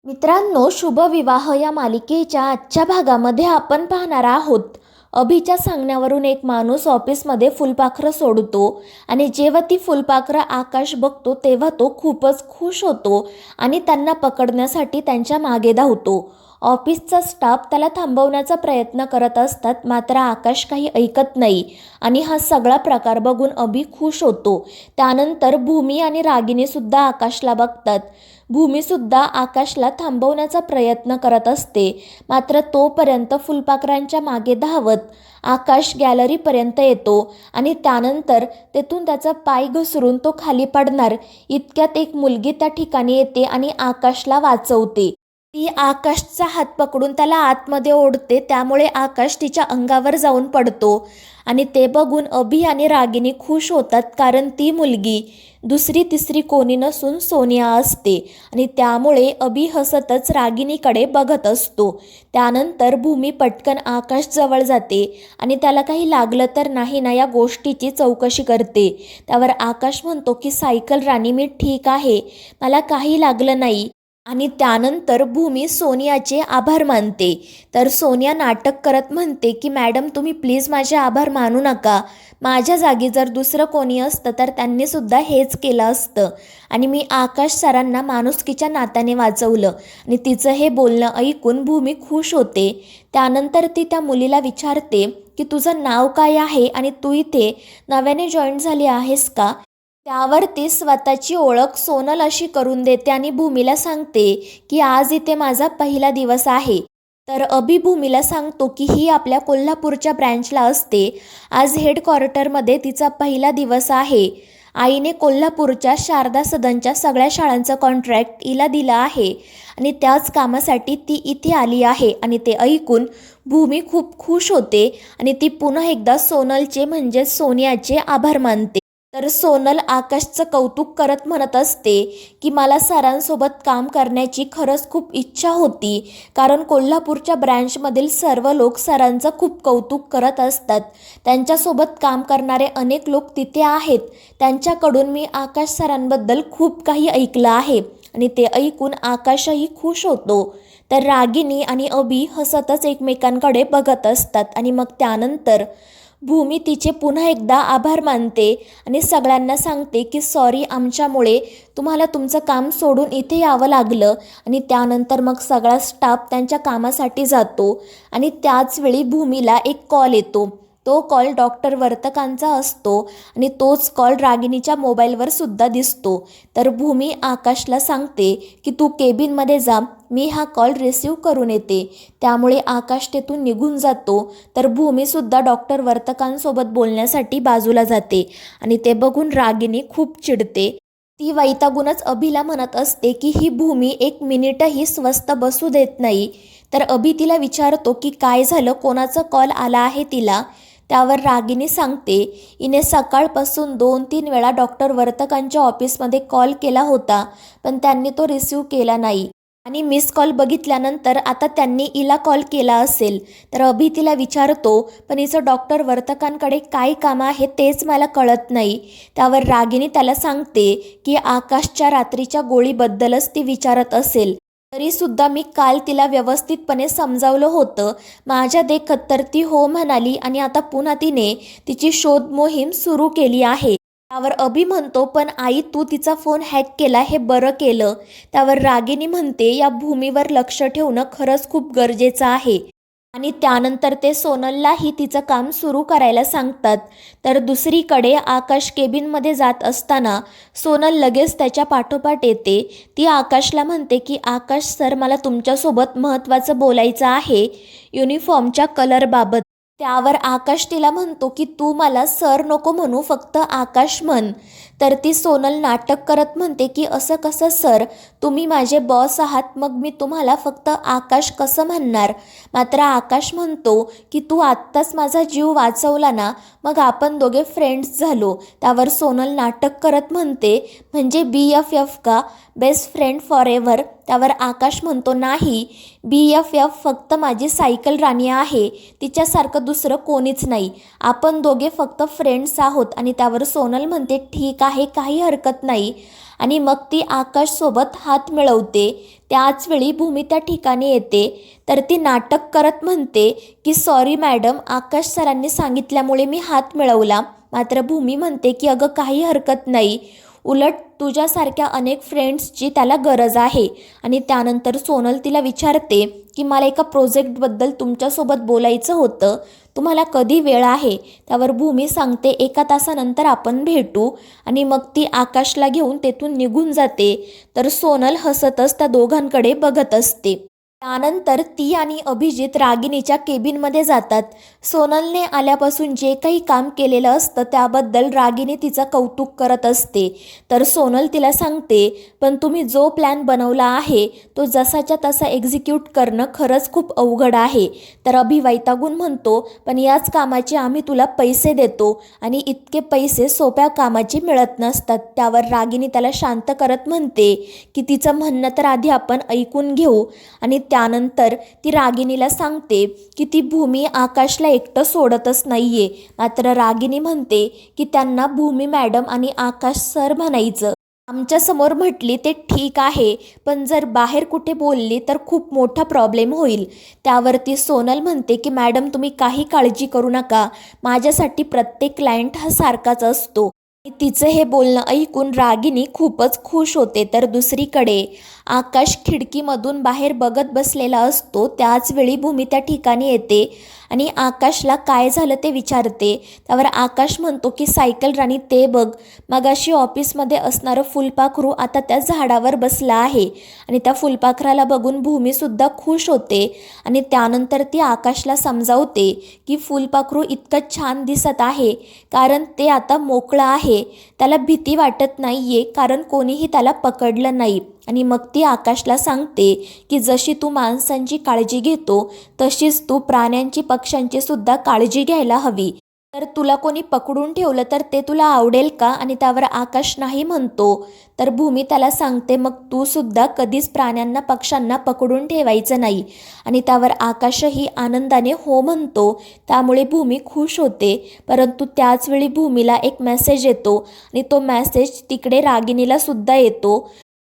मित्रांनो, शुभविवाह या मालिकेच्या आजच्या भागामध्ये आपण पाहणार आहोत. अभिच्या सांगण्यावरून एक माणूस ऑफिसमध्ये फुलपाखरं सोडतो आणि जेव्हा ती फुलपाखरं आकाश बघतो तेव्हा तो खूपच खुश होतो आणि त्यांना पकडण्यासाठी त्यांच्या मागे धावतो. ऑफिसचा स्टाफ त्याला थांबवण्याचा प्रयत्न करत असतात, मात्र आकाश काही ऐकत नाही आणि हा सगळा प्रकार बघून अभि खुश होतो. त्यानंतर भूमी आणि रागिनीसुद्धा आकाशला बघतात. भूमीसुद्धा आकाशला थांबवण्याचा प्रयत्न करत असते, मात्र तोपर्यंत फुलपाखरांच्या मागे धावत आकाश गॅलरीपर्यंत येतो आणि त्यानंतर तेथून त्याचा पाय घसरून तो खाली पडणार इतक्यात एक मुलगी त्या ठिकाणी येते आणि आकाशला वाचवते. ती आकाशचा हात पकडून त्याला आतमध्ये ओढते, त्यामुळे आकाश तिच्या अंगावर जाऊन पडतो आणि ते बघून अभि आणि रागिनी खुश होतात, कारण ती मुलगी दुसरी तिसरी कोणी नसून सोनिया असते आणि त्यामुळे अभि हसतच रागिनीकडे बघत असतो. त्यानंतर भूमी पटकन आकाश जवळ जाते आणि त्याला काही लागलं तर नाही ना या गोष्टीची चौकशी करते. त्यावर आकाश म्हणतो की सायकल राणी, मी ठीक आहे, मला काही लागलं नाही. आणि त्यानंतर भूमी सोनियाचे आभार मानते. तर सोनिया नाटक करत म्हणते की मॅडम, तुम्ही प्लीज माझे आभार मानू नका. माझ्या जागी जर दुसरं कोणी असतं तर त्यांनीसुद्धा हेच केलं असतं आणि मी आकाश सरांना माणुसकीच्या नात्याने वाचवलं. आणि तिचं हे बोलणं ऐकून भूमी खुश होते. त्यानंतर ती त्या मुलीला विचारते की तुझं नाव काय आहे आणि तू इथे नव्याने जॉईन झाली आहेस का? त्यावर ती स्वतःची ओळख सोनल अशी करून देते आणि भूमीला सांगते की आज इथे माझा पहिला दिवस आहे. तर अभि भूमीला सांगतो की ही आपल्या कोल्हापूरच्या ब्रँचला असते. आज हेडक्वार्टरमध्ये तिचा पहिला दिवस आहे. आईने कोल्हापूरच्या शारदा सदनच्या सगळ्या शाळांचं कॉन्ट्रॅक्ट हिला दिलं आहे आणि त्याच कामासाठी ती इथे आली आहे. आणि ते ऐकून भूमी खूप खुश होते आणि ती पुन्हा एकदा सोनलचे म्हणजे सोनियाचे आभार मानते. तर सोनल आकाशचं कौतुक करत म्हणत असते की मला सरांसोबत काम करण्याची खरंच खूप इच्छा होती, कारण कोल्हापूरच्या ब्रँचमधील सर्व लोक सरांचं खूप कौतुक करत असतात. त्यांच्यासोबत काम करणारे अनेक लोक तिथे आहेत. त्यांच्याकडून मी आकाश सरांबद्दल खूप काही ऐकलं आहे. आणि ते ऐकून आकाशही खुश होतो. तर रागिनी आणि अभि हसतच एकमेकांकडे बघत असतात आणि मग त्यानंतर भूमी तिचे पुन्हा एकदा आभार मानते आणि सगळ्यांना सांगते की सॉरी, आमच्यामुळे तुम्हाला तुमचं काम सोडून इथे यावं लागलं. आणि त्यानंतर मग सगळा स्टाफ त्यांच्या कामासाठी जातो आणि त्याचवेळी भूमीला एक कॉल येतो. तो कॉल डॉक्टर वर्तकांचा असतो आणि तोच कॉल रागिनीच्या मोबाईलवर सुद्धा दिसतो. तर भूमी आकाशला सांगते की तू केबिनमध्ये जा, मी हा कॉल रिसीव करून येते. त्यामुळे आकाश तेथून निघून जातो. तर भूमीसुद्धा डॉक्टर वर्तकांसोबत बोलण्यासाठी बाजूला जाते आणि ते बघून रागिनी खूप चिडते. ती वैतागूनच अभिला म्हणत असते की ही भूमी एक मिनिटही स्वस्थ बसू देत नाही. तर अभि तिला विचारतो की काय झालं, कोणाचा कॉल आला आहे तिला? त्यावर रागिनी सांगते हिने सकाळपासून 2-3 वेळा डॉक्टर वर्तकांच्या ऑफिसमध्ये कॉल केला होता, पण त्यांनी तो रिसीव केला नाही आणि मिस कॉल बघितल्यानंतर आता त्यांनी हिला कॉल केला असेल. तर अभि तिला विचारतो पण हिचं डॉक्टर वर्तकांकडे काय काम आहे तेच मला कळत नाही. त्यावर रागिनी त्याला सांगते की आकाशच्या रात्रीच्या गोळीबद्दलच ती विचारत असेल. तरीसुद्धा मी काल तिला व्यवस्थितपणे समजावलं होतं. माझ्या देखत तर ती हो म्हणाली आणि आता पुन्हा तिने तिची शोध मोहीम सुरू केली आहे. त्यावर अभि म्हणतो पण आई, तू तिचा फोन हॅक केला हे बरं केलं. त्यावर रागिनी म्हणते या भूमीवर लक्ष ठेवणं खरंच खूप गरजेचं आहे. आणि त्यानंतर ते सोनललाही तिचं काम सुरू करायला सांगतात. तर दुसरीकडे आकाश केबिनमध्ये जात असताना सोनल लगेच त्याच्या पाठोपाठ येते. ती आकाशला म्हणते की आकाश सर, मला तुमच्यासोबत महत्त्वाचं बोलायचं आहे युनिफॉर्मच्या कलरबाबत. त्यावर आकाश तिला म्हणतो की तू मला सर नको म्हणू, फक्त आकाश म्हण. तर ती सोनल नाटक करत म्हणते की असं कसं सर, तुम्ही माझे बॉस आहात, मग मी तुम्हाला फक्त आकाश कसं म्हणणार? मात्र आकाश म्हणतो की तू आत्ताच माझा जीव वाचवला ना, मग आपण दोघे फ्रेंड्स झालो. त्यावर सोनल नाटक करत म्हणते म्हणजे BFF का, बेस्ट फ्रेंड फॉर एव्हर? त्यावर आकाश म्हणतो नाही, BFF फक्त माझी सायकल राणी आहे, तिच्यासारखं दुसरं कोणीच नाही, आपण दोघे फक्त फ्रेंड्स आहोत. आणि त्यावर सोनल म्हणते ठीक आहे, काही हरकत नाही. आणि मग ती आकाशसोबत हात मिळवते. त्याच वेळी भूमी त्या ठिकाणी येते. तर ती नाटक करत म्हणते की सॉरी मॅडम, आकाश सरांनी सांगितल्यामुळे मी हात मिळवला. मात्र भूमी म्हणते की अगं काही हरकत नाही, उलट तुझ्यासारख्या अनेक फ्रेंड्सची त्याला गरज आहे. आणि त्यानंतर सोनल तिला विचारते की मला एका प्रोजेक्टबद्दल तुमच्यासोबत बोलायचं होतं, तुम्हाला कधी वेळ आहे? त्यावर भूमी सांगते 1 तासानंतर आपण भेटू. आणि मग ती आकाशला घेऊन तेथून निघून जाते. तर सोनल हसतच त्या दोघांकडे बघत असते. त्यानंतर ती आणि अभिजित रागिनीच्या केबिनमध्ये जातात. सोनलने आल्यापासून जे काही काम केलेलं असतं त्याबद्दल रागिनी तिचं कौतुक करत असते. तर सोनल तिला सांगते, पण तुम्ही जो प्लॅन बनवला आहे तो जसाच्या तसा एक्झिक्यूट करणं खरंच खूप अवघड आहे. तर अभि वैतागून म्हणतो, पण याच कामाचे आम्ही तुला पैसे देतो आणि इतके पैसे सोप्या कामाचे मिळत नसतात. त्यावर रागिनी त्याला शांत करत म्हणते की तिचं म्हणणं तर आधी आपण ऐकून घेऊ. आणि त्यानंतर ती रागिनीला सांगते की ती भूमी आकाशला एकटं सोडतच नाहीये. मात्र रागिनी म्हणते की त्यांना भूमी मॅडम आणि आकाश सर म्हणायचं. आमच्यासमोर म्हटली ते ठीक आहे, पण जर बाहेर कुठे बोलली तर खूप मोठा प्रॉब्लेम होईल. त्यावरती सोनल म्हणते की मॅडम तुम्ही काही काळजी करू नका, माझ्यासाठी प्रत्येक क्लायंट हा सारखाच असतो. तिचं हे बोलणं ऐकून रागिनी खूपच खुश होते. तर दुसरीकडे आकाश खिडकीमधून बाहेर बघत बसलेला असतो. त्याच वेळी भूमी त्या ठिकाणी येते आणि आकाशला काय झालं ते विचारते. त्यावर आकाश म्हणतो की सायकल राणी ते बघ, मगाशी ऑफिसमध्ये असणारं फुलपाखरू आता त्या झाडावर बसलं आहे. आणि त्या फुलपाखराला बघून भूमीसुद्धा खुश होते. आणि त्यानंतर ती आकाशला समजावते की फुलपाखरू इतकं छान दिसत आहे कारण ते आता मोकळं आहे, त्याला भीती वाटत नाही आहे कारण कोणीही त्याला पकडलं नाही. आणि मग ती आकाशला सांगते की जशी तू माणसांची काळजी घेतो तशीच तू प्राण्यांची, पक्ष्यांची सुद्धा काळजी घ्यायला हवी. तर तुला कोणी पकडून ठेवलं तर ते तुला आवडेल का? आणि त्यावर आकाश नाही म्हणतो. तर भूमी त्याला सांगते मग तू सुद्धा कधीच प्राण्यांना, पक्ष्यांना पकडून ठेवायचं नाही. आणि त्यावर आकाशही आनंदाने हो म्हणतो. त्यामुळे भूमी खुश होते. परंतु त्याचवेळी भूमीला एक मेसेज येतो आणि तो मेसेज तिकडे रागिनीला सुद्धा येतो.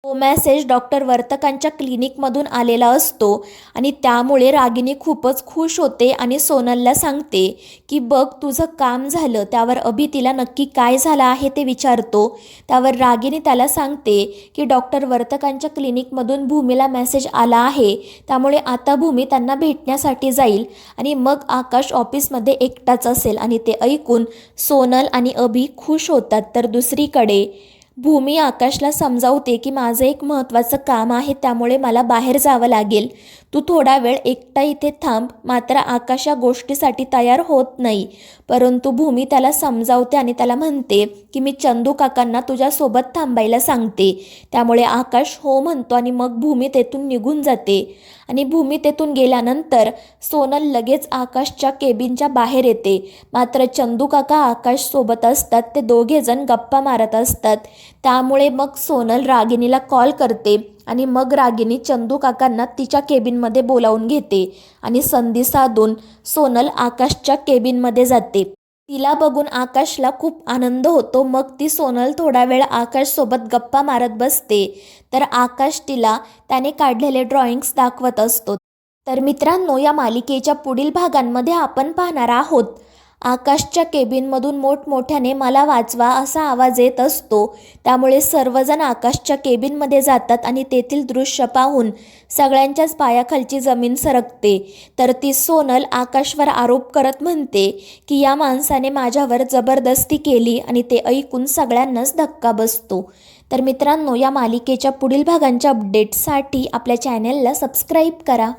तो मेसेज डॉक्टर वर्तकांच्या क्लिनिकमधून आलेला असतो. आणि त्यामुळे रागिनी खूपच खुश होते आणि सोनलला सांगते की बघ तुझं काम झालं. त्यावर अभि तिला नक्की काय झालं आहे ते विचारतो. त्यावर रागिनी त्याला सांगते की डॉक्टर वर्तकांच्या क्लिनिकमधून भूमीला मेसेज आला आहे, त्यामुळे आता भूमी त्यांना भेटण्यासाठी जाईल आणि मग आकाश ऑफिसमध्ये एकटाच असेल. आणि ते ऐकून सोनल आणि अभि खुश होतात. तर दुसरीकडे भूमी आकाशला समजावते की माझं एक महत्त्वाचं काम आहे, त्यामुळे मला बाहेर जावं लागेल, तू थोडा वेळ एकटा इथे थांब. मात्र आकाश या गोष्टीसाठी तयार होत नाही. परंतु भूमी त्याला समजावते आणि त्याला म्हणते की मी चंदू काकांना तुझ्यासोबत थांबायला सांगते. त्यामुळे आकाश हो म्हणतो आणि मग भूमी तेथून निघून जाते. आणि भूमी तेथून गेल्यानंतर सोनल लगेच आकाशच्या केबिनच्या बाहेर येते. मात्र चंदू काका आकाशसोबत असतात, ते दोघेजण गप्पा मारत असतात. त्यामुळे मग सोनल रागिनीला कॉल करते आणि मग रागिनी चंदू काकांना तिच्या केबिनमध्ये बोलावून घेते. आणि संधी साधून सोनल आकाशच्या केबिनमध्ये जाते. तिला बघून आकाशला खूप आनंद होतो. मग ती सोनल थोडा वेळ आकाशसोबत गप्पा मारत बसते. तर आकाश तिला त्याने काढलेले ड्रॉइंग्स दाखवत असतो. तर मित्रांनो, या मालिकेच्या पुढील भागांमध्ये आपण पाहणार आहोत आकाशच्या केबिनमधून मोठमोठ्याने मला वाचवा असा आवाज येत असतो. त्यामुळे सर्वजण आकाशच्या केबिनमध्ये जातात आणि तेथील दृश्य पाहून सगळ्यांच्याच पायाखालची जमीन सरकते. तर ती सोनल आकाशवर आरोप करत म्हणते की या माणसाने माझ्यावर जबरदस्ती केली. आणि ते ऐकून सगळ्यांनाच धक्का बसतो. तर मित्रांनो, या मालिकेच्या पुढील भागांच्या अपडेट्ससाठी आपल्या चॅनलला सबस्क्राईब करा.